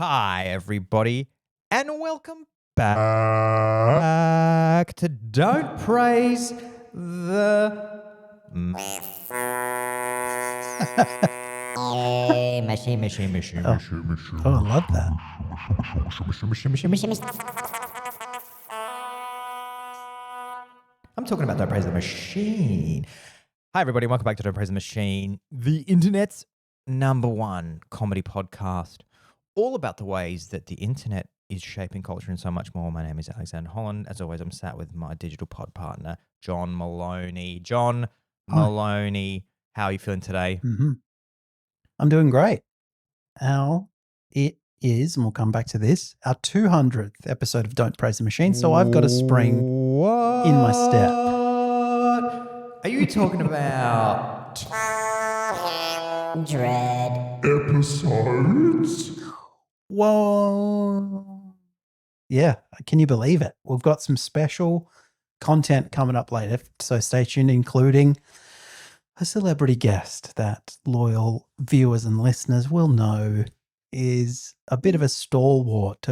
Hi, everybody, and welcome back to Don't Praise the Machine. Oh, I love that. I'm talking about Don't Praise the Machine. Hi, everybody, and welcome back to Don't Praise the Machine, the internet's #1 comedy podcast, all about the ways that the internet is shaping culture and so much more. My name is Alexander Holland. As always, I'm sat with my digital pod partner, John Maloney. John Maloney, how are you feeling today? I'm doing great. It is, and we'll come back to this, our 200th episode of Don't Praise the Machine, so I've got a spring in my step. Are you talking about 200 episodes? Whoa. Yeah, can you believe it? We've got some special content coming up later, so stay tuned, including a celebrity guest that loyal viewers and listeners will know is a bit of a stalwart,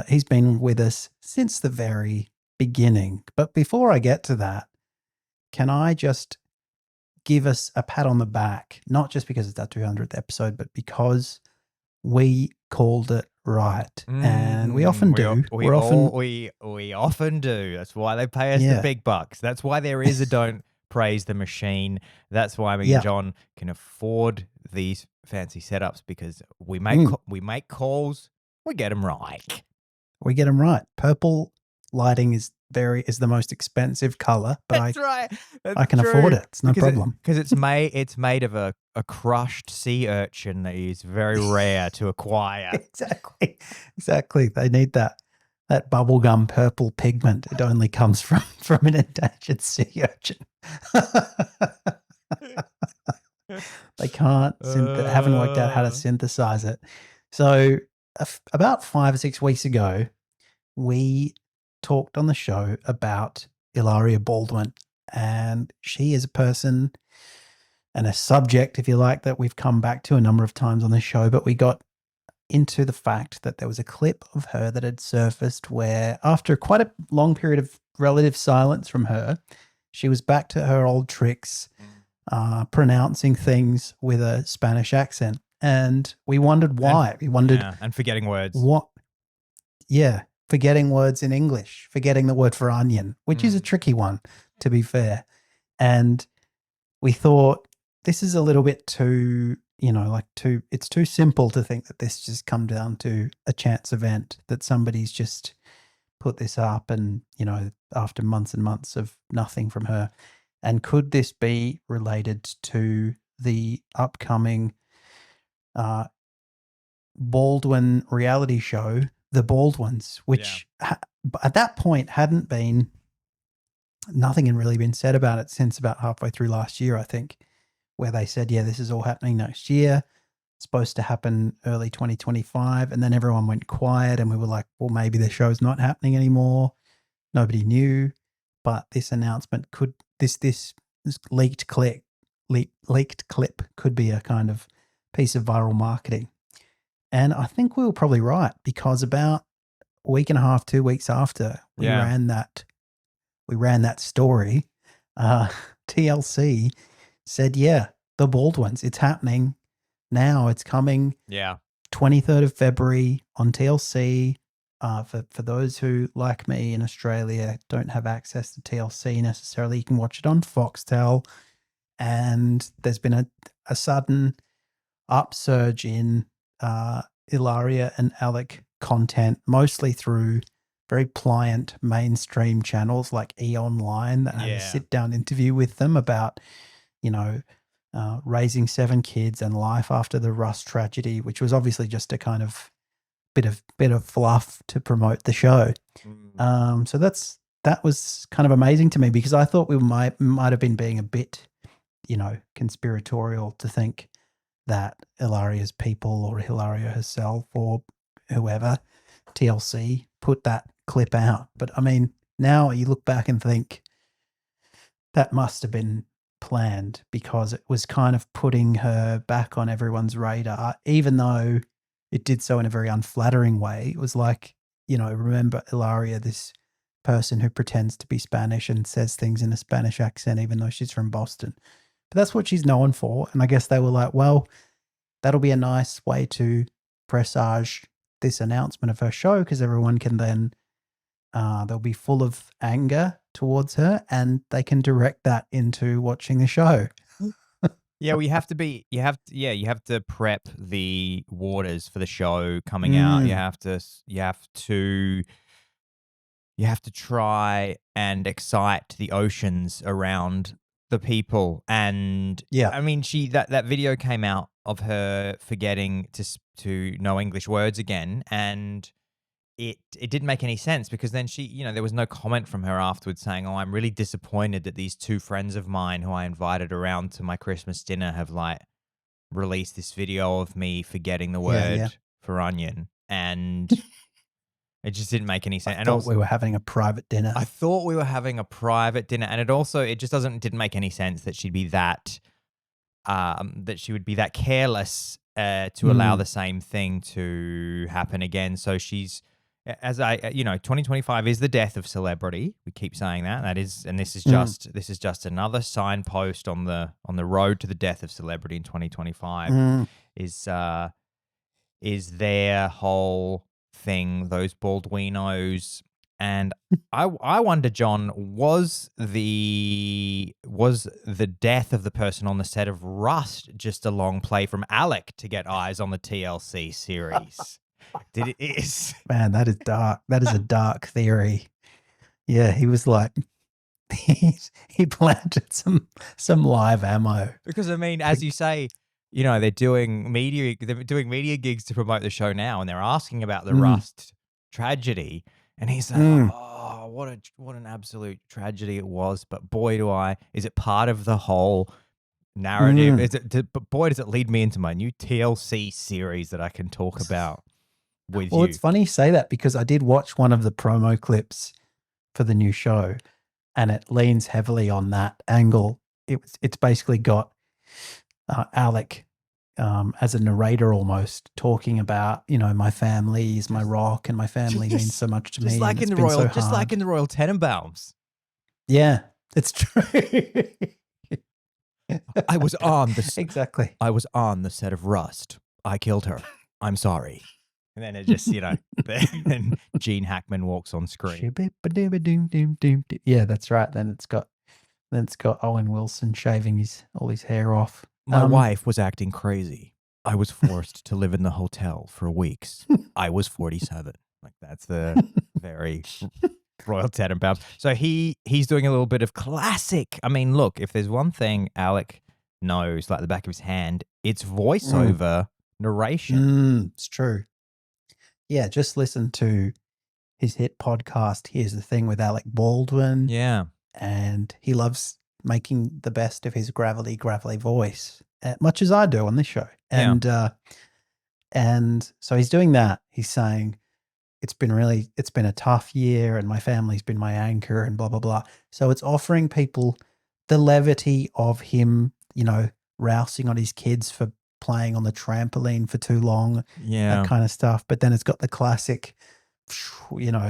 he's been with us since the very beginning. But before I get to that, can I just give us a pat on the back, not just because it's our 200th episode, but because we called it right. And we often do. We often do. That's why they pay us the big bucks. That's why there is a Don't Praise the Machine. That's why me and John can afford these fancy setups, because we make calls, we get them right. We get them right. Purple lighting is the most expensive color, but I can afford it. It's no problem. Because it's made of a crushed sea urchin that is very rare to acquire. Exactly. They need that bubblegum purple pigment. It only comes from an endangered sea urchin. They haven't worked out how to synthesize it. So about 5 or 6 weeks ago, we talked on the show about Hilaria Baldwin, and she is a person and a subject, if you like, that we've come back to a number of times on the show. But we got into the fact that there was a clip of her that had surfaced where, after quite a long period of relative silence from her, she was back to her old tricks, pronouncing things with a Spanish accent. And we wondered why. And forgetting words. Forgetting words in English, forgetting the word for onion, which is a tricky one, to be fair. And we thought, this is a little bit too, it's too simple to think that this just come down to a chance event, that somebody's just put this up and, after months and months of nothing from her. And could this be related to the upcoming Baldwin reality show, The Baldwins, which at that point nothing had really been said about it since about halfway through last year, I think, where they said, this is all happening next year. It's supposed to happen early 2025. And then everyone went quiet and we were like, well, maybe the show's not happening anymore. Nobody knew. But this announcement this leaked clip could be a kind of piece of viral marketing. And I think we were probably right, because about a week and a half, 2 weeks after we ran that story, TLC said, The Baldwins, it's happening now. It's coming. 23rd of February on TLC. For those who, like me in Australia, don't have access to TLC necessarily, you can watch it on Foxtel. And there's been a sudden upsurge in Hilaria and Alec content, mostly through very pliant mainstream channels like E! Online, that had a sit-down interview with them about, raising 7 kids and life after the Russ tragedy, which was obviously just a kind of bit of fluff to promote the show. So that was kind of amazing to me, because I thought we might have been being a bit, conspiratorial to think that Hilaria's people, or Hilaria herself, or whoever, TLC, put that clip out. But I mean, now you look back and think that must have been planned, because it was kind of putting her back on everyone's radar, even though it did so in a very unflattering way. It was like, remember Hilaria, this person who pretends to be Spanish and says things in a Spanish accent, even though she's from Boston. But that's what she's known for. And I guess they were like, well, that'll be a nice way to presage this announcement of her show, because everyone can then, they'll be full of anger towards her and they can direct that into watching the show. Yeah, well, you have to prep the waters for the show coming out. You have to try and excite the oceans around the people. And Yeah. I mean, that video came out of her forgetting to know English words again, and it didn't make any sense, because then there was no comment from her afterwards saying, "Oh, I'm really disappointed that these two friends of mine who I invited around to my Christmas dinner have like released this video of me forgetting the word for onion," and it just didn't make any sense. I thought we were having a private dinner. I thought we were having a private dinner, and it just didn't make any sense that she'd be that she would be that careless to allow the same thing to happen again. So she's, 2025 is the death of celebrity. We keep saying that. And this is just another signpost on the road to the death of celebrity in 2025. Is their whole thing, those Baldwinos. And I wonder, John, was the death of the person on the set of Rust just a long play from Alec to get eyes on the TLC series? Man, that is dark. That is a dark theory. Yeah, he was like, he planted some live ammo. Because I mean, as you say, they're doing media gigs to promote the show now, and they're asking about the Rust tragedy, and he's like, "Oh, what an absolute tragedy it was." But boy, is it part of the whole narrative? But boy, does it lead me into my new TLC series that I can talk about with you. Well, it's funny you say that, because I did watch one of the promo clips for the new show, and it leans heavily on that angle. It's basically got Alec as a narrator almost, talking about, my family is my rock and my family means so much to me. Just like in the Royal Tenenbaums. Yeah, it's true. I was on the exactly. I was on the set of Rust. I killed her. I'm sorry. And then it just, then Gene Hackman walks on screen. Yeah, that's right. Then it's got Owen Wilson shaving all his hair off. My wife was acting crazy. I was forced to live in the hotel for weeks. I was 47. Like, that's the very Royal Tenenbaums. So he's doing a little bit of classic. I mean, look, if there's one thing Alec knows like the back of his hand, it's voiceover narration. It's true. Yeah, just listen to his hit podcast, Here's the Thing, with Alec Baldwin. Yeah. And he loves making the best of his gravelly voice, much as I do on this show. And and so he's doing that. He's saying, it's been a tough year and my family's been my anchor and blah, blah, blah. So it's offering people the levity of him, rousing on his kids for playing on the trampoline for too long, that kind of stuff. But then it's got the classic,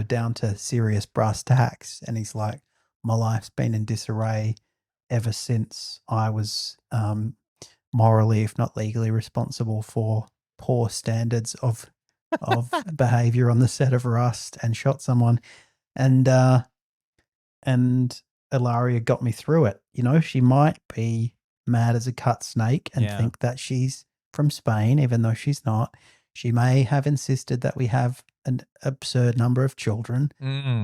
down to serious brass tacks. And he's like, my life's been in disarray ever since I was morally, if not legally, responsible for poor standards of behavior on the set of Rust and shot someone. And Hilaria got me through it. She might be mad as a cut snake and think that she's from Spain, even though she's not. She may have insisted that we have an absurd number of children,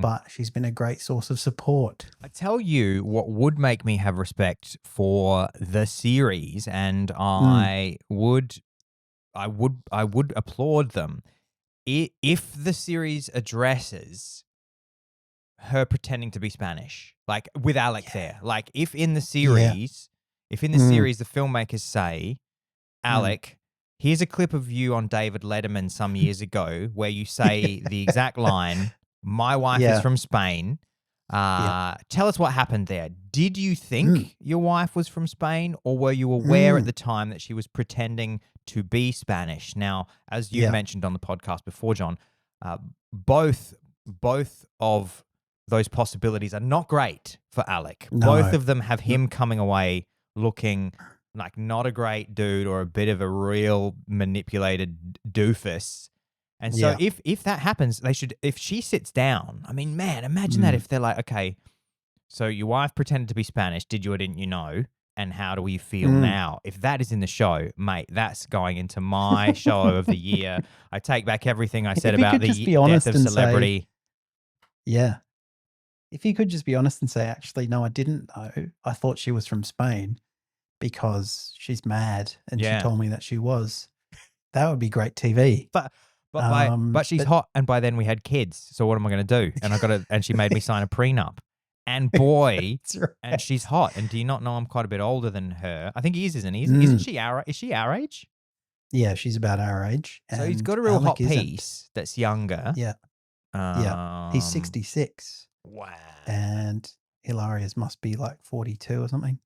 but she's been a great source of support. I tell you what would make me have respect for the series, and I would applaud them if the series addresses her pretending to be Spanish, like with Alec there. Like if in the series, the filmmakers say, Alec, here's a clip of you on David Letterman some years ago where you say the exact line, my wife is from Spain. Tell us what happened there. Did you think your wife was from Spain, or were you aware at the time that she was pretending to be Spanish. Now, as you've Yeah. mentioned on the podcast before, John, both of those possibilities are not great for Alec. No. Both of them have him coming away looking like not a great dude or a bit of a real manipulated doofus. And so Yeah. if that happens, if she sits down, I mean, man, imagine that if they're like, okay, so your wife pretended to be Spanish, did you or didn't you know? And how do we feel now? If that is in the show, mate, that's going into my show of the year. I take back everything I said If you about could the just be death honest of and celebrity. say, yeah. If you could just be honest and say, actually, no, I didn't know. I thought she was from Spain because she's mad and she Yeah. told me that she was. That would be great TV. But she's hot, and by then we had kids. So what am I going to do? And and she made me sign a prenup. And boy, That's right. and she's hot. And do you not know I'm quite a bit older than her? I think he is, isn't he? Mm. Isn't she is she our age? Yeah, she's about our age. So he's and got a real Alec hot isn't. piece that's younger. Yeah. Yeah. He's 66. Wow. And Hilaria's must be like 42 or something.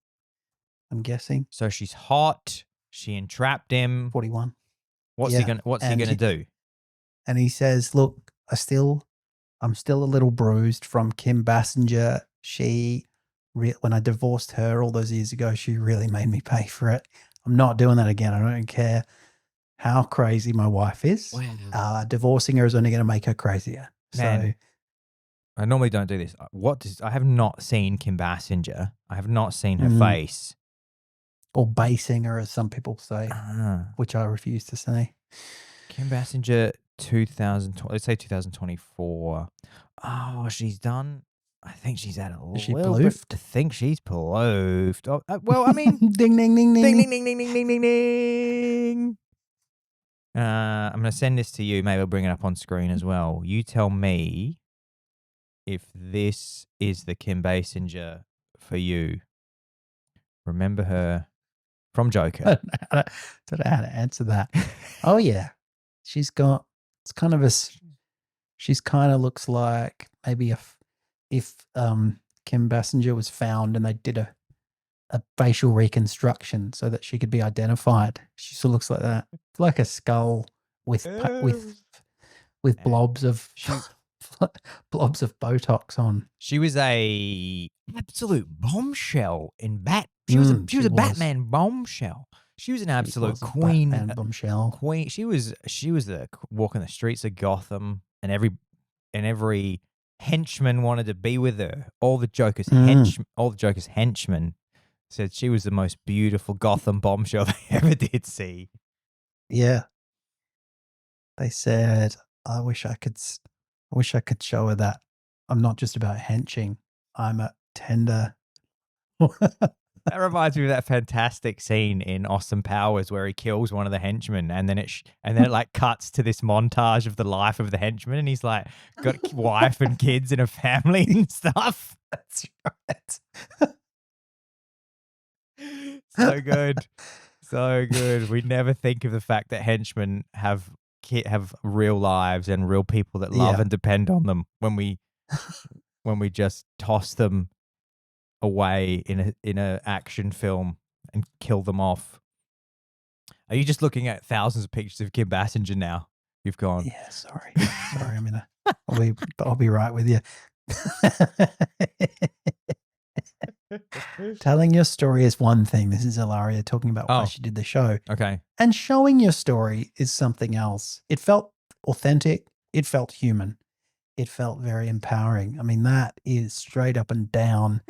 I'm guessing. So she's hot. She entrapped him. 41. What's he gonna do? And he says, look, I'm still a little bruised from Kim Basinger. When I divorced her all those years ago, she really made me pay for it. I'm not doing that again. I don't care how crazy my wife is. Wow. Divorcing her is only going to make her crazier. Man, I normally don't do this. I have not seen Kim Basinger. I have not seen her face. Or Basinger, as some people say, which I refuse to say. Kim Basinger, 2020. Let's say 2024. Oh, she's done. I think she's had a Is she little bit. ploofed? I think she's ploofed. Oh, well, I mean, ding, ding, ding, ding, ding, ding. ding, ding, ding, ding, ding, ding. I'm going to send this to you. Maybe I'll bring it up on screen as well. You tell me if this is the Kim Basinger for you. Remember her from Joker. I don't know how to answer that. Oh, yeah. She kind of looks like maybe if Kim Basinger was found and they did a facial reconstruction so that she could be identified. She sort of looks like that. It's like a skull with blobs of Botox on. She was a absolute bombshell in She was a Batman bombshell. She was an absolute queen. Batman bombshell. Queen. She was the walking the streets of Gotham, and every henchman wanted to be with her. All the Joker's henchmen said she was the most beautiful Gotham bombshell they ever did see. Yeah. They said, I wish I could show her that I'm not just about henching. I'm a tender. That reminds me of that fantastic scene in Austin Powers where he kills one of the henchmen, and then it like cuts to this montage of the life of the henchman, and he's like got wife and kids and a family and stuff. That's right. So good. So good. We never think of the fact that henchmen have real lives and real people that love and depend on them when we just toss them away in a action film and kill them off. Are you just looking at thousands of pictures of Kim Basinger now? You've gone. Yeah, sorry. I'll be right with you. Telling your story is one thing. This is Hilaria talking about why she did the show. Okay. And showing your story is something else. It felt authentic. It felt human. It felt very empowering. I mean, that is straight up and down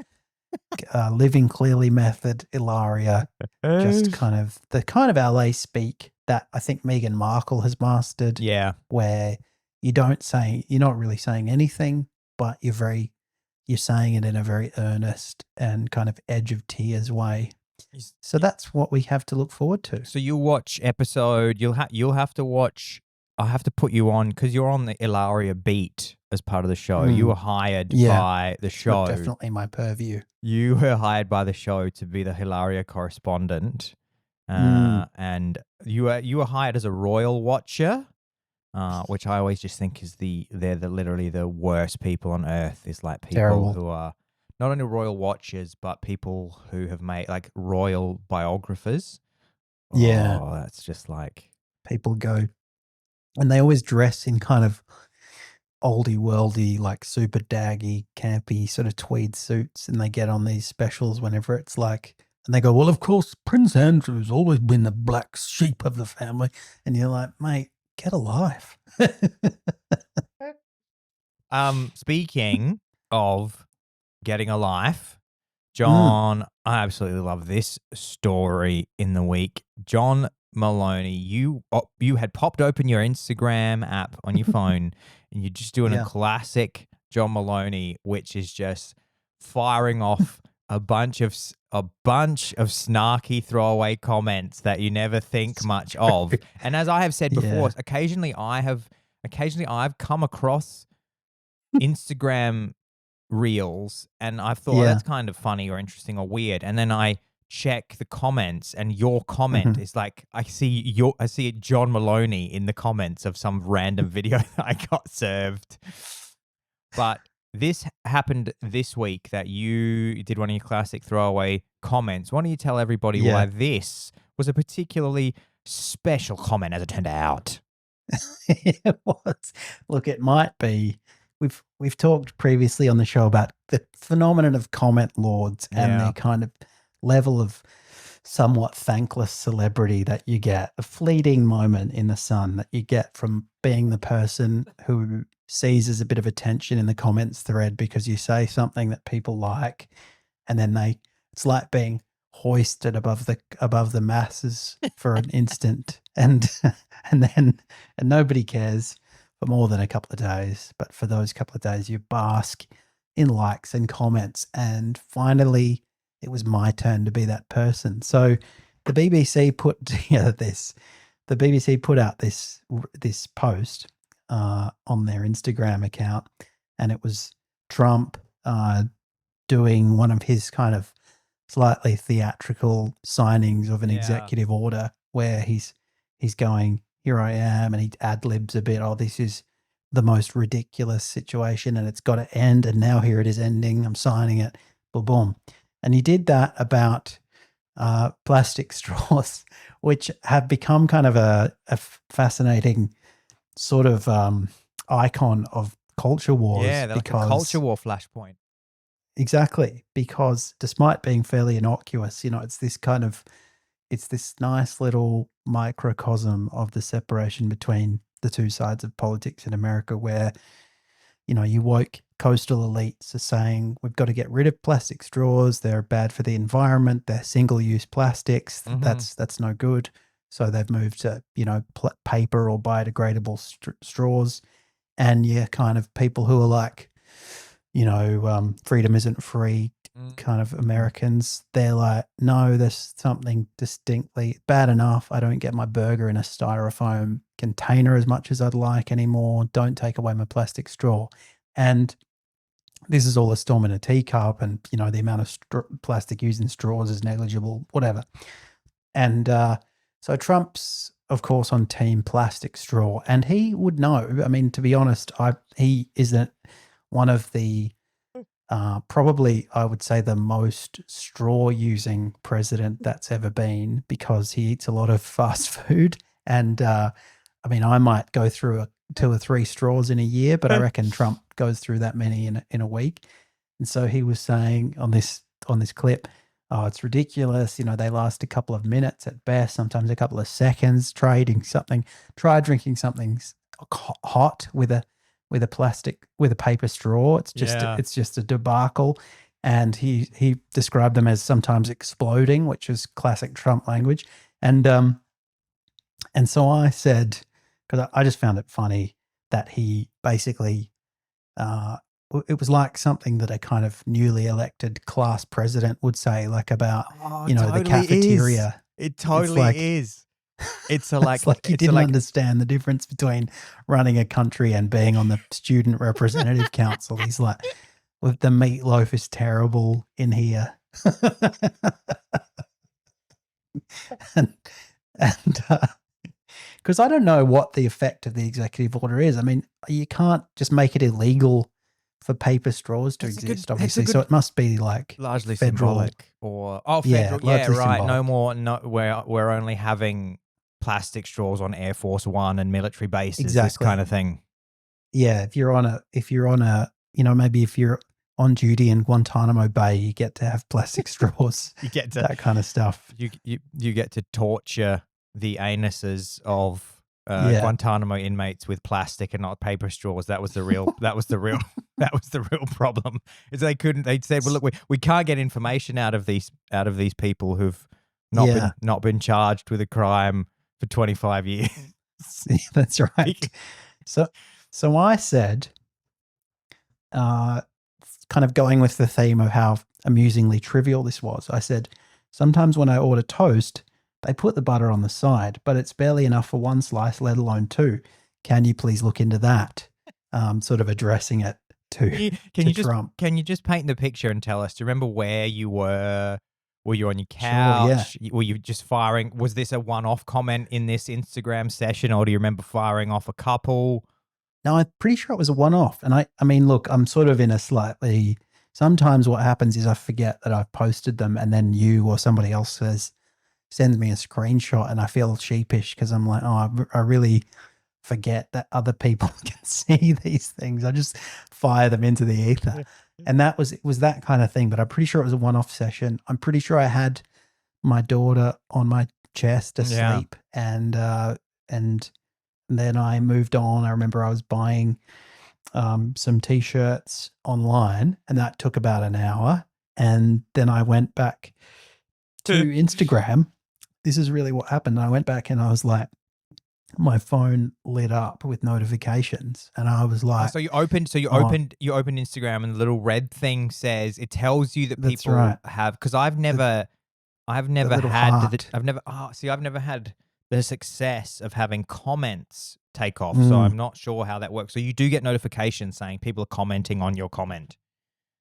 living clearly method, Hilaria. Just the kind of LA speak that I think Meghan Markle has mastered. Yeah. Where you're not really saying anything, but you're saying it in a very earnest and kind of edge of tears way. So that's what we have to look forward to. So you'll watch episode. You'll have to watch. I have to put you on because you're on the Hilaria beat as part of the show. You were hired by the show. Definitely my purview. You were hired by the show to be the Hilaria correspondent, and you were hired as a royal watcher. Which I always just think is they're literally the worst people on earth. Is like people who are not only royal watchers, but people who have made like royal biographers. Yeah. Oh, that's just like, People go, and they always dress in kind of oldie worldy, like super daggy, campy sort of tweed suits, and they get on these specials whenever it's like, and they go, well, of course, Prince Andrew's always been the black sheep of the family. And you're like, mate, get a life. speaking of getting a life, Mm. John, I absolutely love this story in the week. John Maloney, you had popped open your Instagram app on your phone and you're just doing a Yeah. classic John Maloney, which is just firing off a bunch of snarky throwaway comments that you never think much of. And as I have said before, Yeah. occasionally I've come across Instagram reels and I've thought, oh, Yeah. that's kind of funny or interesting or weird. And then I check the comments and your comment is like, I see John Maloney in the comments of some random video that I got served. But this happened this week that you did one of your classic throwaway comments. Why don't you tell everybody why this was a particularly special comment as it turned out? It was. Look, it might be. We've talked previously on the show about the phenomenon of comment lords and Yeah. the kind of level of somewhat thankless celebrity that you get, a fleeting moment in the sun that you get from being the person who seizes a bit of attention in the comments thread because you say something that people like, and then it's like being hoisted above the masses for an instant, and and nobody cares for more than a couple of days. But for those couple of days, you bask in likes and comments, and finally, it was my turn to be that person. So the BBC put together this. The BBC put out this post on their Instagram account, and it was Trump doing one of his kind of slightly theatrical signings of an executive order where he's going, here I am, and he ad-libs a bit, oh, this is the most ridiculous situation and it's got to end, and now here it is ending, I'm signing it, boom, boom. And he did that about plastic straws, which have become kind of a fascinating sort of icon of culture wars. Yeah, they're like a culture war flashpoint. Exactly, because despite being fairly innocuous, it's this nice little microcosm of the separation between the two sides of politics in America, where, you woke coastal elites are saying we've got to get rid of plastic straws. They're bad for the environment. They're single-use plastics. Mhm. That's no good. So they've moved to, paper or biodegradable straws. And kind of people who are like, freedom isn't free kind of Americans, they're like, no, there's something distinctly bad enough. I don't get my burger in a styrofoam container as much as I'd like anymore. Don't take away my plastic straw. And this is all a storm in a teacup, and, the amount of plastic used in straws is negligible, whatever. And so Trump's, of course, on team plastic straw, and he would know. I mean, to be honest, he isn't one of the probably, I would say, the most straw-using president that's ever been, because he eats a lot of fast food. And I mean, I might go through 2 or 3 straws in a year, but I reckon Trump goes through that many in a week. And so he was saying on this clip, oh, it's ridiculous. They last a couple of minutes at best, sometimes a couple of seconds. Try drinking something hot with a paper straw. It's just a debacle. And he described them as sometimes exploding, which is classic Trump language. And so I said, because I just found it funny that he basically, it was like something that a kind of newly elected class president would say, like about, the cafeteria. It totally is. It's like he didn't understand the difference between running a country and being on the student representative council. He's like, with the meatloaf is terrible in here. and because I don't know what the effect of the executive order is. I mean, you can't just make it illegal for paper straws to That's a good- exist, that's a obviously. good- So it must be like largely federal. symbolic, or Yeah, federal. Yeah, largely right. No symbolic. more. No, we're only having plastic straws on Air Force One and military bases. This Exactly. kind of thing. Yeah, if you're on a, maybe if you're on duty in Guantanamo Bay, you get to have plastic straws. You get to that kind of stuff. You get to torture the anuses of Yeah. Guantanamo inmates with plastic and not paper straws. That was the real. that was the real problem. Is they couldn't. They said, "Well, look, we can't get information out of these people who've not been charged with a crime for 25 years." That's right. So I said, kind of going with the theme of how amusingly trivial this was, I said, sometimes when I order toast, they put the butter on the side, but it's barely enough for one slice, let alone two. Can you please look into that? Sort of addressing it to Trump. Can you just paint the picture and tell us? Do you remember where you were? Were you on your couch? Sure, yeah. Were you just firing? Was this a one-off comment in this Instagram session, or do you remember firing off a couple? No, I'm pretty sure it was a one-off. And I mean, look, I'm sort of in a slightly. Sometimes what happens is I forget that I've posted them, and then you or somebody else sends me a screenshot, and I feel sheepish because I'm like, oh, I really forget that other people can see these things. I just fire them into the ether. And it was that kind of thing. But I'm pretty sure it was a one-off session. I'm pretty sure I had my daughter on my chest asleep, and then I moved on. I remember I was buying some T-shirts online, and that took about an hour. And then I went back to Instagram. This is really what happened. I went back and I was like, my phone lit up with notifications, and I was like, so you opened Instagram, and the little red thing says, it tells you that people have, because I've never had the success of having comments take off. So I'm not sure how that works. So you do get notifications saying people are commenting on your comment.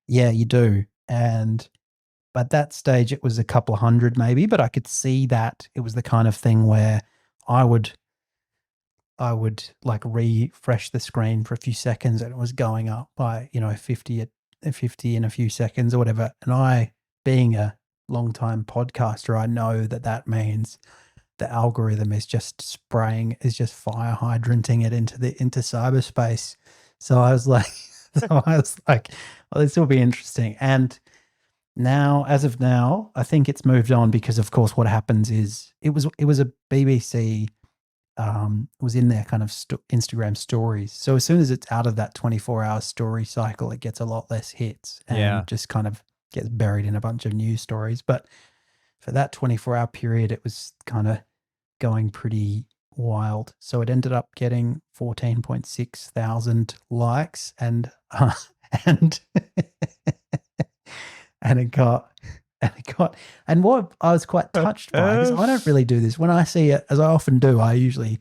Yeah, you do. And at that stage, it was a couple of hundred maybe, but I could see that it was the kind of thing where I would like refresh the screen for a few seconds, and it was going up by, 50 in a few seconds or whatever. And I, being a long-time podcaster, I know that means the algorithm is just fire hydranting it into cyberspace. So I was like, well, this will be interesting. And now, as of now, I think it's moved on because, of course, what happens is it was a BBC. Was in their kind of Instagram stories. So as soon as it's out of that 24-hour story cycle, it gets a lot less hits and just kind of gets buried in a bunch of news stories. But for that 24-hour period, it was kind of going pretty wild. So it ended up getting 14.6 thousand likes, and and what I was quite touched by, because I don't really do this. When I see it, as I often do, I usually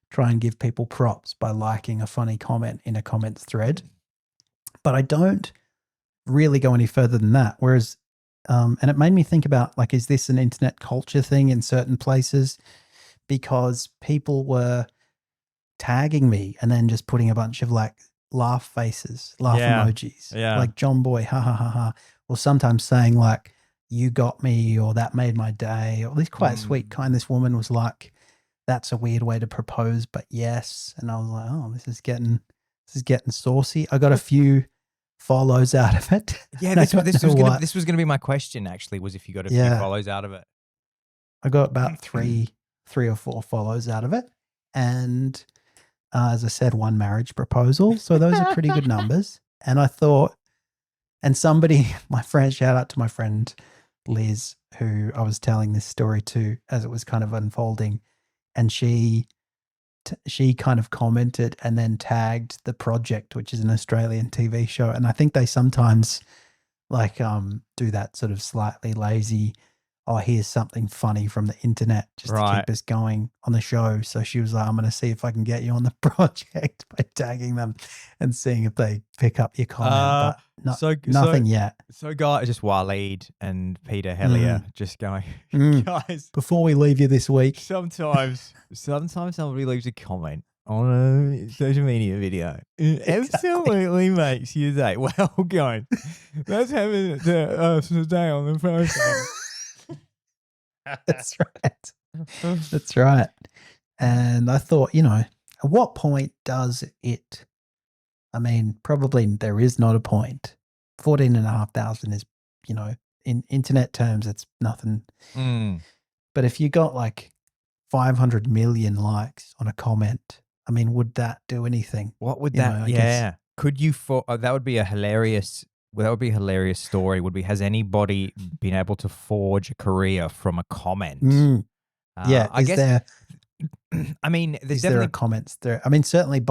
try and give people props by liking a funny comment in a comments thread. But I don't really go any further than that. Whereas, and it made me think about, like, is this an internet culture thing in certain places? Because people were tagging me and then just putting a bunch of like laugh faces, laugh emojis, like John Boy, ha ha ha ha, or sometimes saying like, you got me, or that made my day, or at least quite sweet, kind. This woman was like, that's a weird way to propose, but yes. And I was like, oh, this is getting saucy. I got a few follows out of it. Yeah, this was gonna be my question, actually, was if you got a few follows out of it. I got about three or four follows out of it. And as I said, one marriage proposal. So those are pretty good numbers. And I thought, and somebody, shout out to my friend Liz, who I was telling this story to as it was kind of unfolding, and she kind of commented and then tagged The Project, which is an Australian TV show, and I think they sometimes like do that sort of slightly lazy, oh, here's something funny from the internet just to keep us going on the show. So she was like, I'm going to see if I can get you on The Project by tagging them and seeing if they pick up your comment. But nothing yet. So guys, just Waleed and Peter Hilaria just going, guys, before we leave you this week, sometimes somebody leaves a comment on a social media video. It absolutely makes your day. Well, going, let's have it today on the program. That's right. That's right. And I thought, at what point does it? I mean, probably there is not a point. 14,500 is, in internet terms, it's nothing. But if you got like 500 million likes on a comment, I mean, would that do anything? What would that? Guess. Could you? That would be a hilarious. Well, that would be a hilarious story. Has anybody been able to forge a career from a comment? Yeah, I guess. There, I mean, is there a comments there? I mean, certainly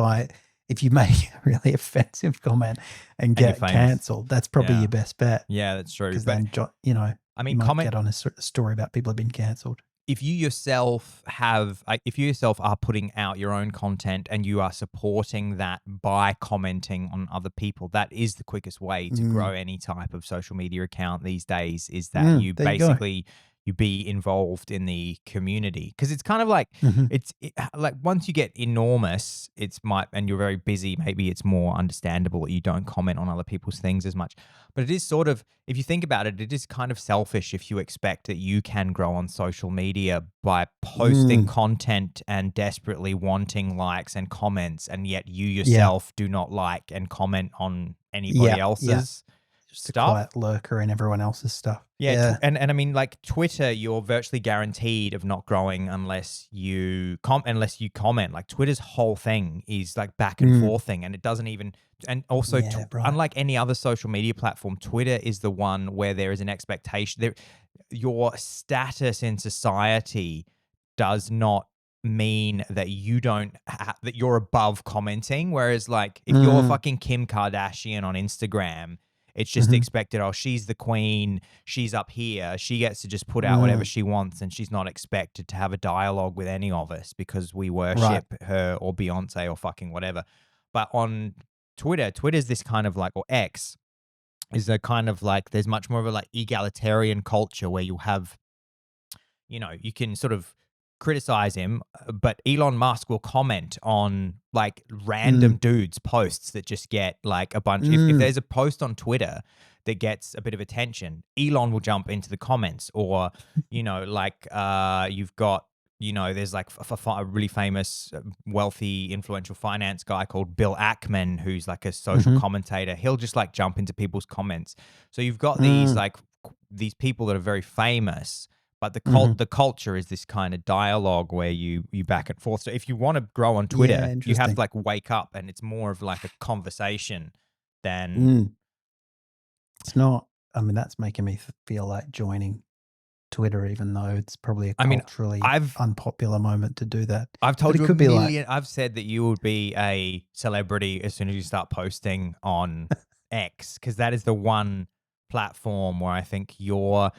if you make a really offensive comment and get cancelled, that's probably your best bet. Yeah, that's true. Because then, I mean, you might get on a story about people have been cancelled. If you yourself are putting out your own content and you are supporting that by commenting on other people, that is the quickest way to grow any type of social media account these days, is that you basically you be involved in the community. Because it's kind of like like once you get enormous, and you're very busy, maybe it's more understandable that you don't comment on other people's things as much. But it is sort of, if you think about it, it is kind of selfish if you expect that you can grow on social media by posting content and desperately wanting likes and comments, and yet you yourself do not like and comment on anybody else's just stuff. A quiet lurker in everyone else's stuff. Yeah. And I mean, like Twitter, you're virtually guaranteed of not growing unless you comment. Like Twitter's whole thing is like back and forth thing, and it doesn't even. And also, unlike any other social media platform, Twitter is the one where there is an expectation. Your status in society does not mean that you don't that you're above commenting. Whereas, like, if you're fucking Kim Kardashian on Instagram, it's just expected, she's the queen, she's up here, she gets to just put out whatever she wants, and she's not expected to have a dialogue with any of us because we worship her or Beyonce or fucking whatever. But on Twitter's this kind of like, or X, is a kind of like, there's much more of a like egalitarian culture where you have, you can sort of criticize him, but Elon Musk will comment on like random dudes' posts that just get like a bunch. If there's a post on Twitter that gets a bit of attention, Elon will jump into the comments, or you've got, there's like a really famous, wealthy, influential finance guy called Bill Ackman, who's like a social commentator. He'll just like jump into people's comments. So you've got these people that are very famous. But the culture is this kind of dialogue where you back and forth. So if you want to grow on Twitter, you have to like wake up, and it's more of like a conversation than. It's not. I mean, that's making me feel like joining Twitter, even though it's probably a culturally unpopular moment to do that. I've told you a million. I've said that you would be a celebrity as soon as you start posting on X, because that is the one platform where I think your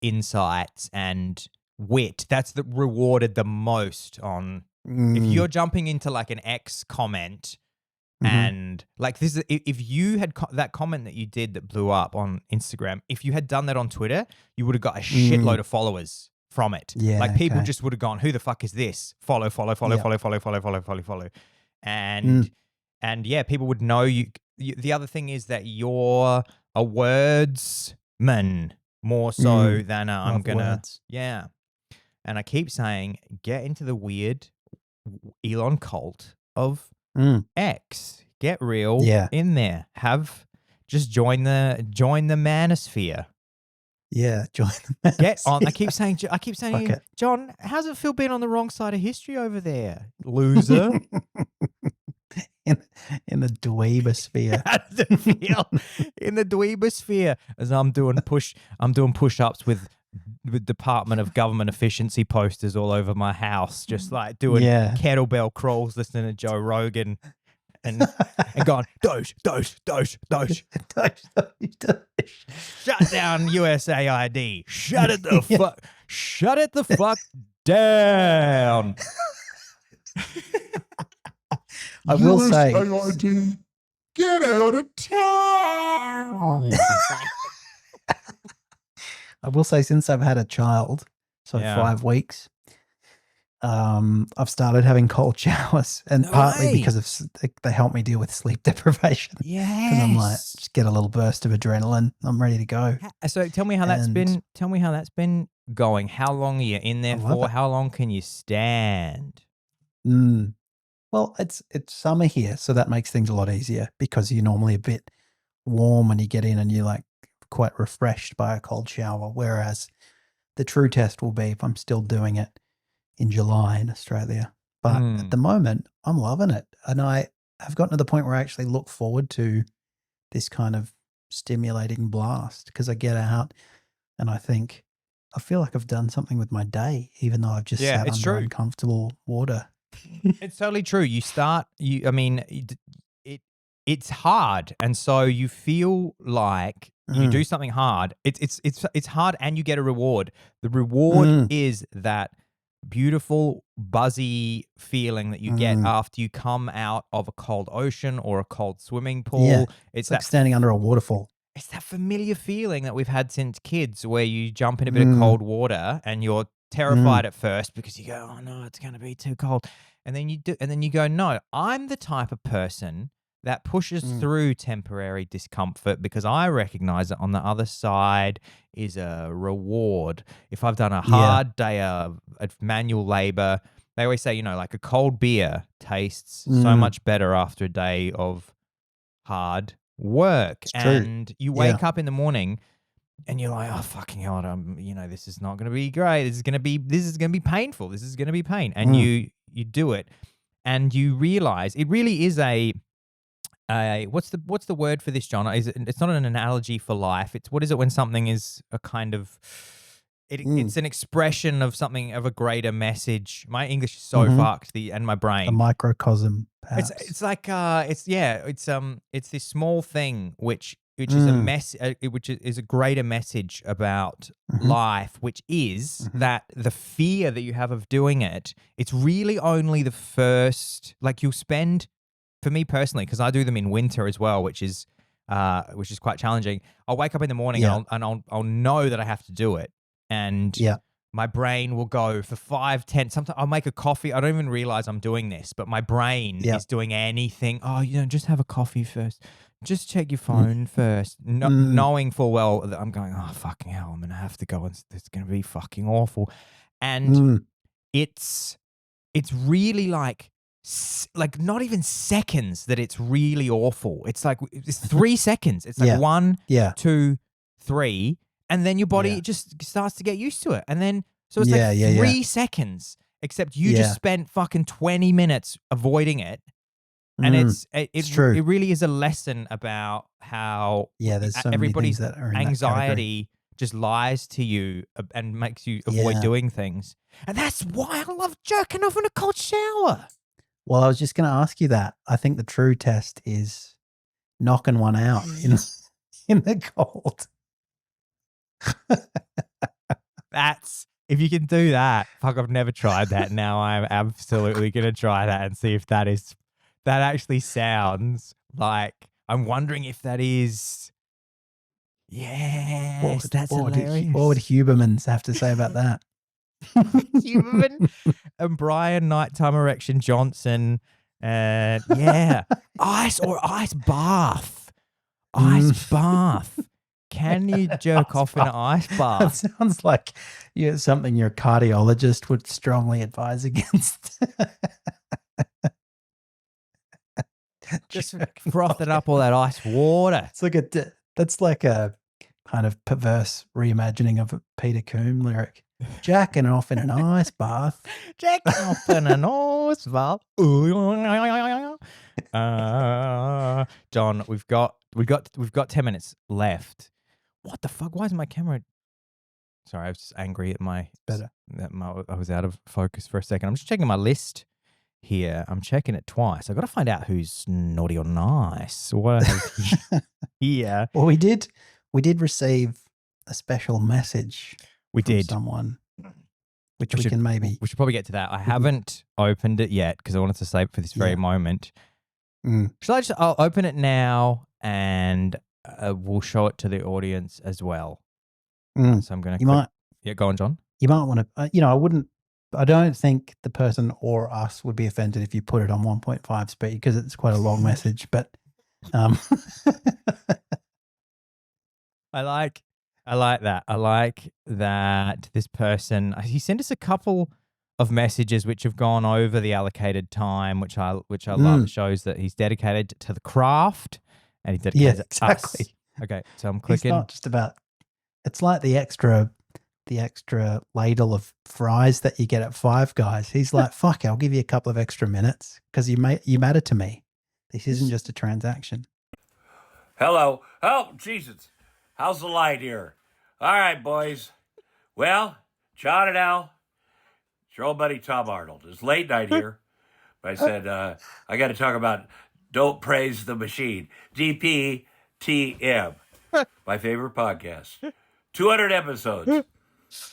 insights and wit, that's rewarded the most on. If you're jumping into like an X comment and like this is, if you had that comment that you did that blew up on Instagram, if you had done that on Twitter, you would have got a shitload of followers from it. Like people just would have gone, who the fuck is this? Follow. And yeah, people would know you. The other thing is that you're a wordsman more so than I'm gonna words. Yeah. And I keep saying, get into the weird Elon cult of X. Get real in there. Just join the manosphere. Yeah, join the manosphere. Get on. I keep saying, John, how's it feel being on the wrong side of history over there, loser? In the dweebosphere. How does it feel in the dweebosphere as I'm doing push-ups with Department of Government Efficiency posters all over my house, just like doing kettlebell crawls, listening to Joe Rogan and going, doge. Shut down USAID. Shut it the fuck down. I will say, get out of town. I will say, since I've had a child, so 5 weeks, I've started having cold showers, and No partly way. because they help me deal with sleep deprivation. Because I'm like, Yes. just get a little burst of adrenaline. I'm ready to go. So tell me how that's And- been. Tell me how that's been going. How long are you in there I love for? it. How long can you stand? Well, it's summer here, so that makes things a lot easier because you're normally a bit warm when you get in and you're like quite refreshed by a cold shower. Whereas the true test will be if I'm still doing it in July in Australia. But at the moment, I'm loving it. And I have gotten to the point where I actually look forward to this kind of stimulating blast because I get out and I think, I feel like I've done something with my day, even though I've just Yeah, sat it's under true. uncomfortable water. It's totally true. It's hard, and so you feel like you do something hard. It's hard, and you get a reward. The reward is that beautiful, buzzy feeling that you get after you come out of a cold ocean or a cold swimming pool. Yeah, It's like that standing under a waterfall. It's that familiar feeling that we've had since kids where you jump in a bit of cold water and you're terrified at first because you go, oh no, it's going to be too cold. And then you go, no, I'm the type of person that pushes through temporary discomfort because I recognize that on the other side is a reward. If I've done a hard day of manual labor, they always say, like a cold beer tastes so much better after a day of hard work. And you wake up in the morning and you're like, oh fucking hell, this is not going to be great. This is going to be painful. This is going to be pain. And you do it and you realize it really is what's the word for this, John? It's not an analogy for life. What is it when something is a kind of it's an expression of something of a greater message. My English is so fucked, and my brain. A microcosm, perhaps. It's like it's this small thing which is a which is a greater message about life, which is that the fear that you have of doing it, it's really only the first, like you'll spend, for me personally, because I do them in winter as well, which is quite challenging. I'll wake up in the morning and I'll know that I have to do it. And my brain will go for 5, 10. Sometimes I'll make a coffee. I don't even realize I'm doing this, but my brain is doing anything. Oh, just have a coffee first. Just check your phone first. Knowing full well that I'm going, oh, fucking hell, I'm going to have to go and it's going to be fucking awful. And it's really like not even seconds that it's really awful. It's like it's 3 seconds. It's like 1, 2, 3. And then your body just starts to get used to it. And then, so it's like 3 seconds, except you just spent fucking 20 minutes avoiding it. And it's true. It really is a lesson about how there's so everybody's many things that are in anxiety just lies to you and makes you avoid doing things. And that's why I love jerking off in a cold shower. Well, I was just going to ask you that. I think the true test is knocking one out in the cold. If you can do that, fuck, I've never tried that. Now I'm absolutely going to try that and see if that actually sounds like, I'm wondering if that is, that's hilarious. What would Hubermans have to say about that? Huberman and Brian Nighttime Erection Johnson, and ice bath. Ice bath. Can you jerk off in an ice bath? That sounds like something your cardiologist would strongly advise against. Just frothing up all that ice water. That's like a kind of perverse reimagining of a Peter Coombe lyric. Jacking off in an ice bath. Jacking off in an ice bath. John, we've got 10 minutes left. What the fuck? Why is my camera? Sorry, I was just angry at I was out of focus for a second. I'm just checking my list here. I'm checking it twice. I've got to find out who's naughty or nice. What I have here? Well, we did receive a special message. We from did. Someone, which we can maybe. We should probably get to that. I haven't opened it yet because I wanted to save it for this very moment. I'll open it now and we'll show it to the audience as well. So I'm going to. You might. Yeah, go on, John. You might want to. I wouldn't I don't think the person or us would be offended if you put it on 1.5 speed because it's quite a long message. But I like that. I like that this person, he sent us a couple of messages which have gone over the allocated time, which I love. It shows that he's dedicated to the craft and he's dedicated to exactly. us. Okay, so I'm It's clicking. not just about. It's like the extra ladle of fries that you get at Five Guys. He's like, "Fuck, I'll give you a couple of extra minutes because you matter to me. This isn't just a transaction." Hello. Oh, Jesus. How's the light here? All right, boys. Well, John and Al, it's your old buddy Tom Arnold. It's late night here. But I said, I got to talk about Don't Praise the Machine. DPTM. My favorite podcast. 200 episodes.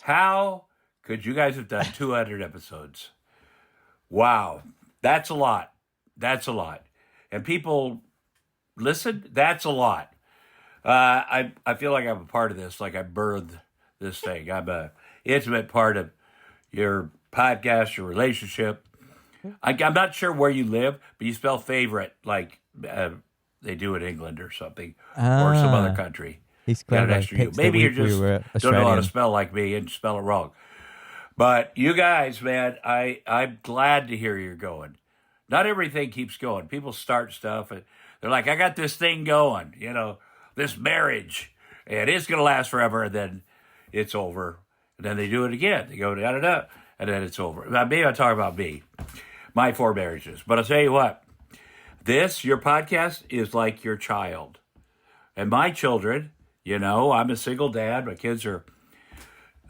How could you guys have done 200 episodes? Wow. That's a lot. That's a lot. And people listen, that's a lot. I feel like I'm a part of this, like I birthed this thing. I'm a intimate part of your podcast, your relationship. I'm not sure where you live, but you spell favorite like they do in England or something, or some other country. He's Got an clever. extra U. Picks that Maybe you we just were don't know how to Australian. spell like me and spell it wrong. But you guys, man, I'm glad to hear you're going. Not everything keeps going. People start stuff and they're like, I got this thing going, you know, this marriage, and it's going to last forever, and then it's over. And then they do it again. They go, da-da-da, and then it's over. Now, maybe I talk about me, my 4 marriages. But I'll tell you what, your podcast is like your child. And my children, you know, I'm a single dad. My kids are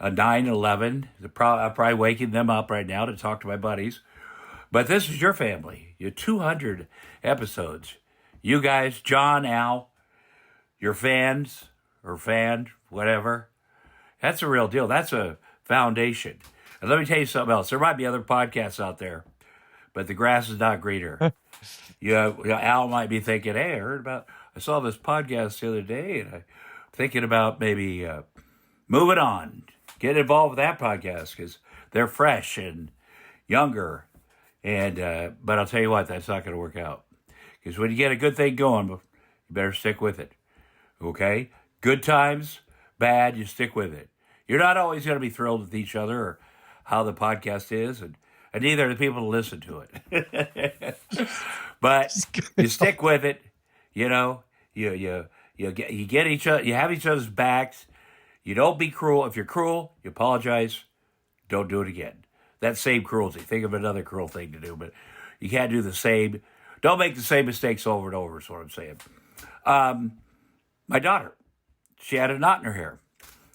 9 and 11. I'm probably waking them up right now to talk to my buddies. But this is your family. Your 200 episodes. You guys, John, Al, your fans or fan, whatever. That's a real deal. That's a foundation. And let me tell you something else. There might be other podcasts out there, but the grass is not greener. Al might be thinking, hey, I saw this podcast the other day, and I'm thinking about maybe moving on, get involved with that podcast because they're fresh and younger. And but I'll tell you what, that's not going to work out. Because when you get a good thing going, you better stick with it. Okay? Good times, bad, you stick with it. You're not always going to be thrilled with each other or how the podcast is, and neither are the people who listen to it. But you stick with it. You know, you get each other, you have each other's backs. You don't be cruel. If you're cruel, you apologize. Don't do it again. That same cruelty. Think of another cruel thing to do, but you can't do the same. Don't make the same mistakes over and over is what I'm saying. My daughter, she had a knot in her hair.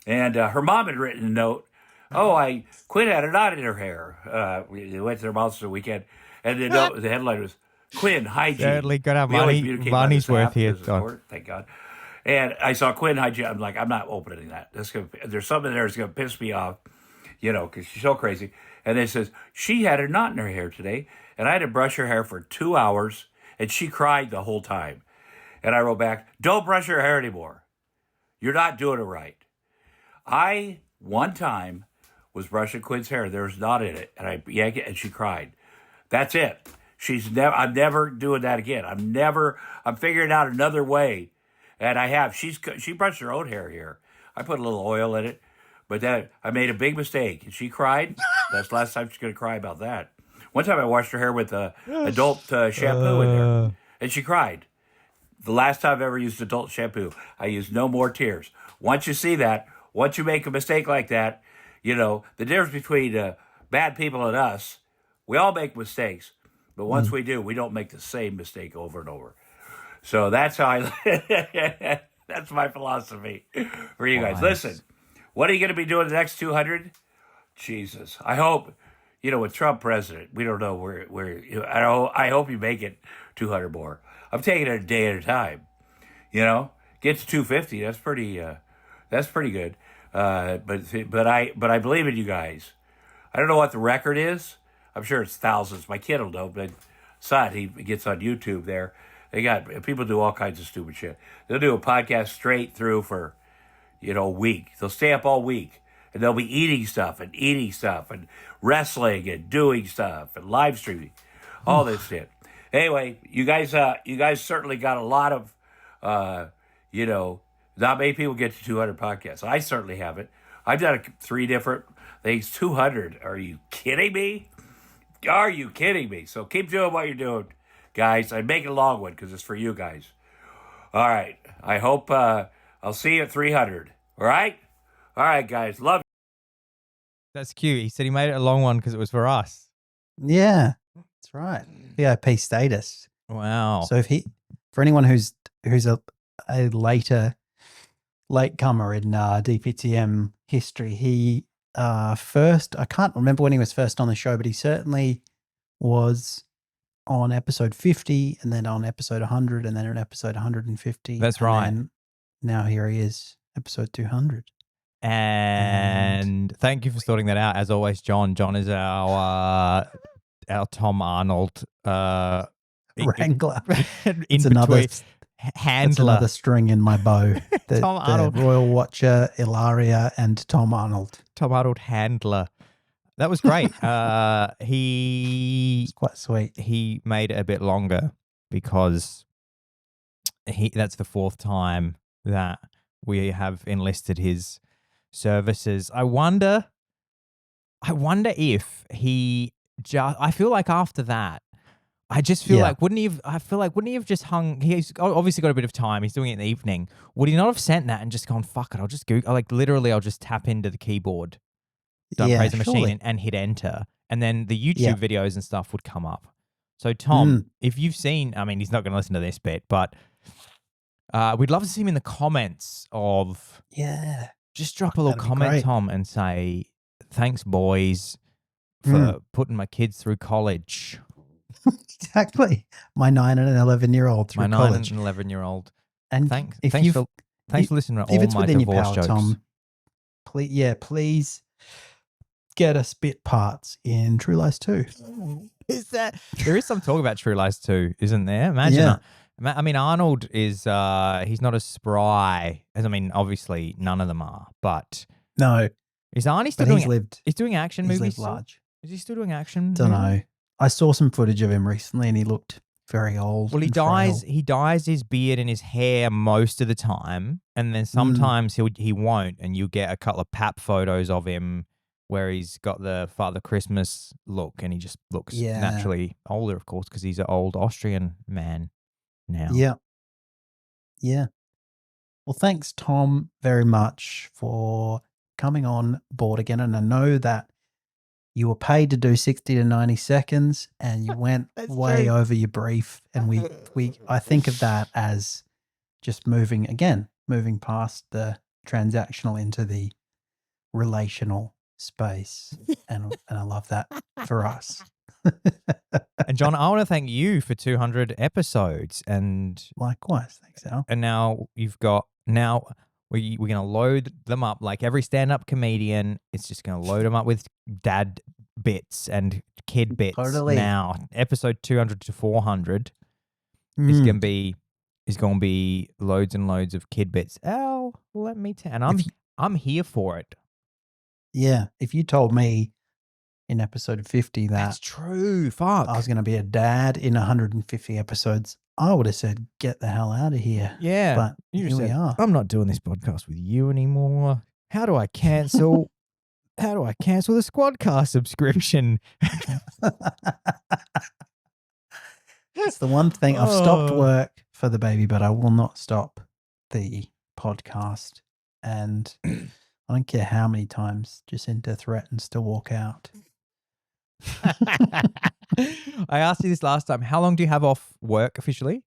And her mom had written a note. Quinn had a knot in her hair. We went to their mom's for the weekend. And the headline was, Quinn, hygiene. Certainly got our We always money, communicate by money's this worth app. here. This is important, thank God. And I saw Quinn hygiene. I'm like, I'm not opening that. There's something there that's going to piss me off, you know, because she's so crazy. And then it says, she had a knot in her hair today, and I had to brush her hair for 2 hours, and she cried the whole time. And I wrote back, don't brush her hair anymore. You're not doing it right. I, one time, was brushing Quinn's hair. There was a knot in it, and I yanked it, and she cried. That's it. I'm never doing that again. I'm figuring out another way. And I have. She brushed her own hair here. I put a little oil in it. But then I made a big mistake. And she cried. That's the last time she's going to cry about that. One time I washed her hair with adult shampoo in there. And she cried. The last time I've ever used adult shampoo. I used no more tears. Once you see that, once you make a mistake like that, you know, the difference between bad people and us, we all make mistakes. But once we do, we don't make the same mistake over and over. So that's how that's my philosophy for you guys. Nice. Listen, what are you going to be doing the next 200? Jesus. I hope, you know, with Trump president, we don't know I hope you make it 200 more. I'm taking it a day at a time. You know, get to 250. That's pretty good. But I believe in you guys. I don't know what the record is. I'm sure it's thousands. My kid will know, but son, he gets on YouTube there. People do all kinds of stupid shit. They'll do a podcast straight through for, you know, a week. They'll stay up all week And they'll be eating stuff and wrestling and doing stuff and live streaming, all this shit. Anyway, you guys certainly got a lot of, not many people get to 200 podcasts. I certainly haven't. I've done 3 different things. 200. Are you kidding me? Are you kidding me? So keep doing what you're doing, guys. I make it a long one because it's for you guys. All right. I hope I'll see you at 300. All right? All right, guys. Love you. That's cute. He said he made it a long one because it was for us. Yeah, that's right. VIP status. Wow. So for anyone who's a latecomer in DPTM history, he first, I can't remember when he was first on the show, but he certainly was on episode 50 and then on episode 100 and then on episode 150. That's right. And now here he is, episode 200. And thank you for sorting that out. As always, John. John is our Tom Arnold Wrangler. It's another handler. That's another string in my bow. Tom Arnold. The Royal Watcher, Hilaria, and Tom Arnold. Tom Arnold handler. That was great. It's quite sweet. He made it a bit longer because that's the 4th time that we have enlisted his services. I wonder if he just, I feel like after that, I just feel like, wouldn't he have just hung, he's obviously got a bit of time, he's doing it in the evening. Would he not have sent that and just gone, fuck it, I'll just Google, I'll just tap into the keyboard, praise the machine and hit enter. And then the YouTube videos and stuff would come up. So Tom, if you've seen, I mean, he's not going to listen to this bit, but we'd love to see him in the comments of, just drop a little comment, Tom, and say, thanks, boys, for putting my kids through college. Exactly. My 9 and an 11-year-old through college. My 9 and 11-year-old. And thanks for listening to all my divorce jokes. Tom, please get us bit parts in True Lies 2. There is some talk about True Lies 2, isn't there? Imagine I mean, Arnold is, he's not as spry as, obviously none of them are, but. No. Is Arnie still he's doing action movies? Lived large. Is he still doing action? Don't know. I saw some footage of him recently and he looked very old. Well, he dyes his beard and his hair most of the time. And then sometimes he won't. And you get a couple of pap photos of him where he's got the Father Christmas look and he just looks naturally older, of course, because he's an old Austrian man now. Yeah. Yeah. Well, thanks, Tom, very much for coming on board again. And I know that you were paid to do 60 to 90 seconds and you went way over your brief. And I think of that as just moving past the transactional into the relational space. And I love that for us. And John, I want to thank you for 200 episodes. And likewise. Thanks, Al. And now we're going to load them up like every stand-up comedian. It's just going to load them up with dad bits and kid bits. Totally. Now, episode 200 to 400 is going to be loads and loads of kid bits. Al, let me tell. And I'm here for it. Yeah, if you told me in episode 50 that's true. Fuck. I was going to be a dad in 150 episodes, I would have said, get the hell out of here. Yeah. But here we are. I'm not doing this podcast with you anymore. How do I cancel? The Squadcast subscription? It's the one thing. I've stopped work for the baby, but I will not stop the podcast. And I don't care how many times Jacinta threatens to walk out. I asked you this last time. How long do you have off work officially?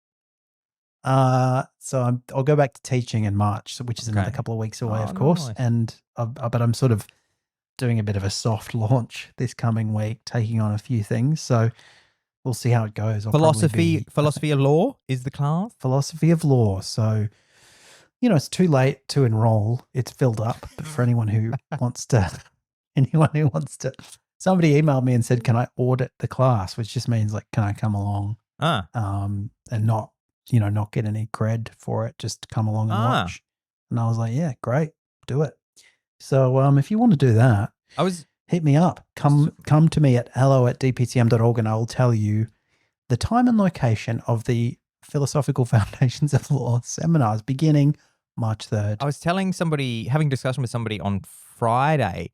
So I'll go back to teaching in March, which is another couple of weeks away, of course. Nice. And but I'm sort of doing a bit of a soft launch this coming week, taking on a few things. So we'll see how it goes. Philosophy of law is the class. Philosophy of law. So it's too late to enroll. It's filled up. But for anyone who wants to, somebody emailed me and said, "Can I audit the class?" Which just means can I come along? And not get any cred for it. Just come along and watch. And I was like, yeah, great, do it. So if you want to do that, I was hit me up. Come to me at hello@dptm.org and I'll tell you the time and location of the Philosophical Foundations of Law seminars beginning March 3rd. I was telling somebody, having a discussion with somebody on Friday.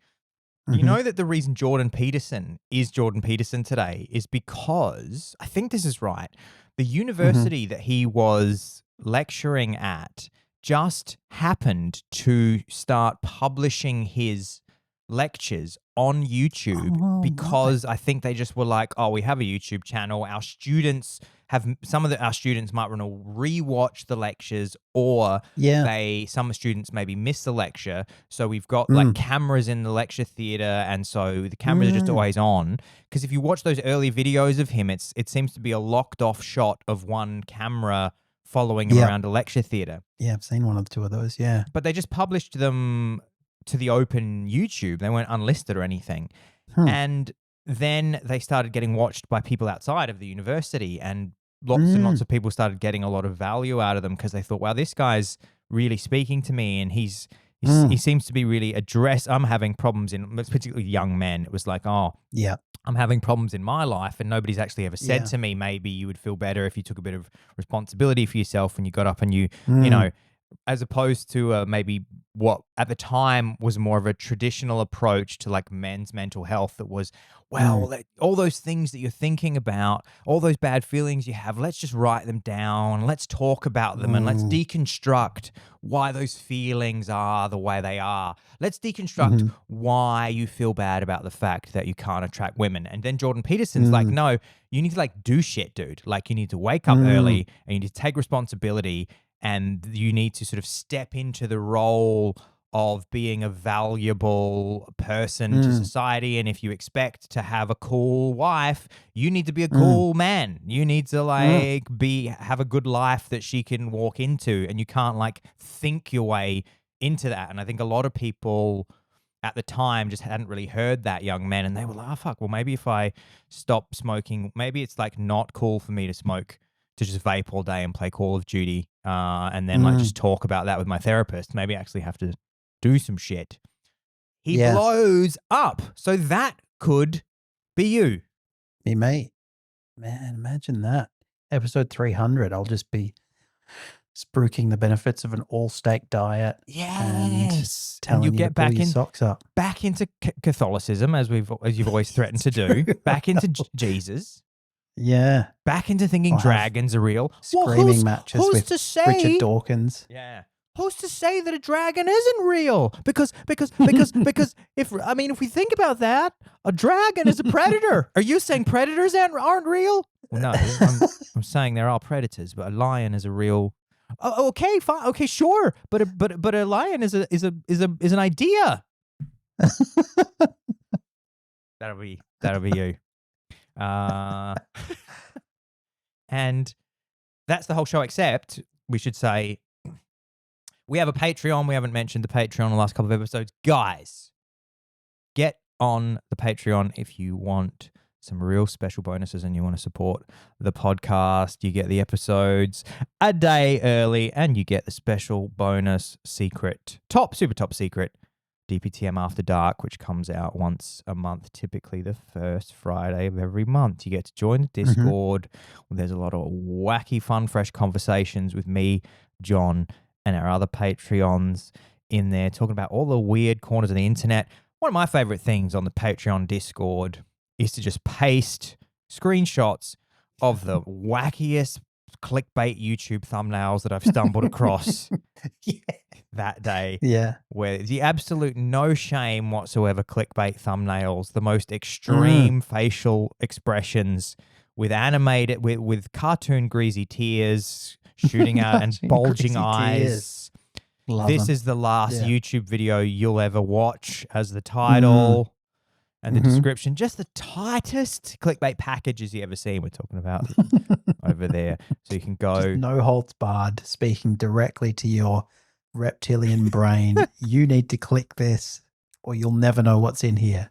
You Mhm. know that the reason Jordan Peterson is Jordan Peterson today is because, I think this is right, the university that he was lecturing at just happened to start publishing his lectures on YouTube Oh, because I think they just were like, oh, we have a YouTube channel. Our students our students might want to rewatch the lectures, or Yeah. some students maybe miss the lecture. So we've got like cameras in the lecture theater, and so the cameras are just always on. Because if you watch those early videos of him, it seems to be a locked off shot of one camera following him around a lecture theater. Yeah, I've seen one or two of those. Yeah. But they just published them to the open YouTube. They weren't unlisted or anything. And then they started getting watched by people outside of the university, and lots and lots of people started getting a lot of value out of them because they thought, wow, this guy's really speaking to me, and he seems to be really I'm having problems particularly young men. It was like, oh, Yeah. I'm having problems in my life, and nobody's actually ever said to me, maybe you would feel better if you took a bit of responsibility for yourself and you got up and you know, as opposed to maybe what at the time was more of a traditional approach to like men's mental health that was, well, all those things that you're thinking about, all those bad feelings you have, let's just write them down. Let's talk about them and let's deconstruct why those feelings are the way they are. Let's deconstruct why you feel bad about the fact that you can't attract women. And then Jordan Peterson's like, no, you need to like do shit, dude. Like you need to wake up early and you need to take responsibility, and you need to sort of step into the role of being a valuable person to society. And if you expect to have a cool wife, you need to be a cool man. You need to like have a good life that she can walk into, and you can't like think your way into that. And I think a lot of people at the time just hadn't really heard that, young men, and they were like, oh fuck, well maybe if I stop smoking, maybe it's like not cool for me to smoke, to just vape all day and play Call of Duty, and then like just talk about that with my therapist. Maybe I actually have to do some shit. He blows up. So that could be you. Be me. Man, imagine that. Episode 300, I'll just be spruiking the benefits of an all-steak diet. Yes. And you telling get to pull back your in socks up. back into Catholicism, as you've always threatened to do. Back into Jesus. Yeah. Back into thinking dragons are real. Screaming matches who's with to say, Richard Dawkins. Yeah. Who's to say that a dragon isn't real? Because if we think about that, a dragon is a predator. Are you saying predators aren't real? Well, no, I'm saying there are predators, but a lion is a real. Oh, okay, fine, okay, sure, but a lion is an idea. That'll be you. And that's the whole show, except we should say we have a Patreon. We haven't mentioned the Patreon in the last couple of episodes. Guys, get on the Patreon if you want some real special bonuses and you want to support the podcast. You get the episodes a day early, and you get the special bonus super top secret DPTM After Dark, which comes out once a month, typically the first Friday of every month. You get to join the Discord. There's a lot of wacky, fun, fresh conversations with me, John, and our other Patreons in there, talking about all the weird corners of the internet. One of my favorite things on the Patreon Discord is to just paste screenshots of the wackiest clickbait YouTube thumbnails that I've stumbled across that day. Yeah. Where the absolute no shame whatsoever clickbait thumbnails, the most extreme facial expressions with animated, with cartoon greasy tears shooting out and bulging eyes. This is the last YouTube video you'll ever watch, as the title and the description. Just the tightest clickbait packages you ever seen. We're talking about over there. So you can go. Just no holds barred, speaking directly to your reptilian brain. You need to click this or you'll never know what's in here.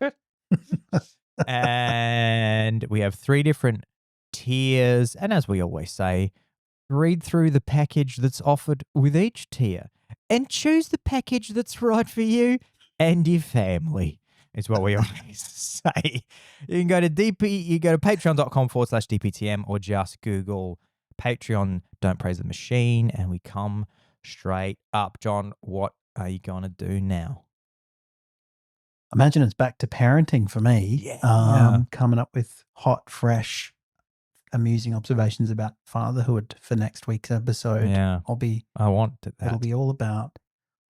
And we have 3 different tiers. And as we always say, read through the package that's offered with each tier and choose the package that's right for you. and your family is what we always say. You can go to patreon.com/DPTM or just Google Patreon Don't Praise the Machine and we come straight up. John, what are you going to do now? Imagine it's back to parenting for me. Yeah. Coming up with hot, fresh, amusing observations about fatherhood for next week's episode. Yeah. I want that. It'll be all about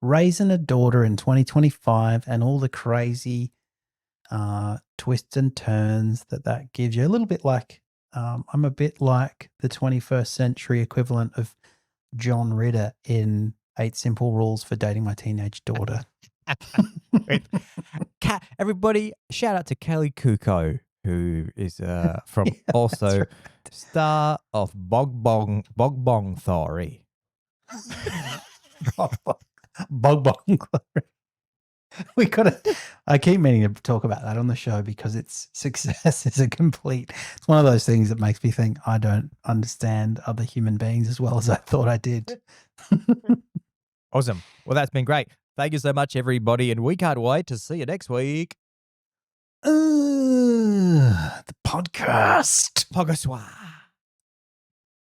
raising a daughter in 2025 and all the crazy twists and turns that gives you. A little bit like, I'm a bit like the 21st century equivalent of John Ritter in 8 Simple Rules for Dating My Teenage Daughter. Everybody, shout out to Kelly Kuko, who is from also right. star of Bog Bong Thori. Bog. We gotta. I keep meaning to talk about that on the show because its success is it's one of those things that makes me think I don't understand other human beings as well as I thought I did. Awesome. Well, that's been great. Thank you so much, everybody, and we can't wait to see you next week. The podcast. Pogoswa.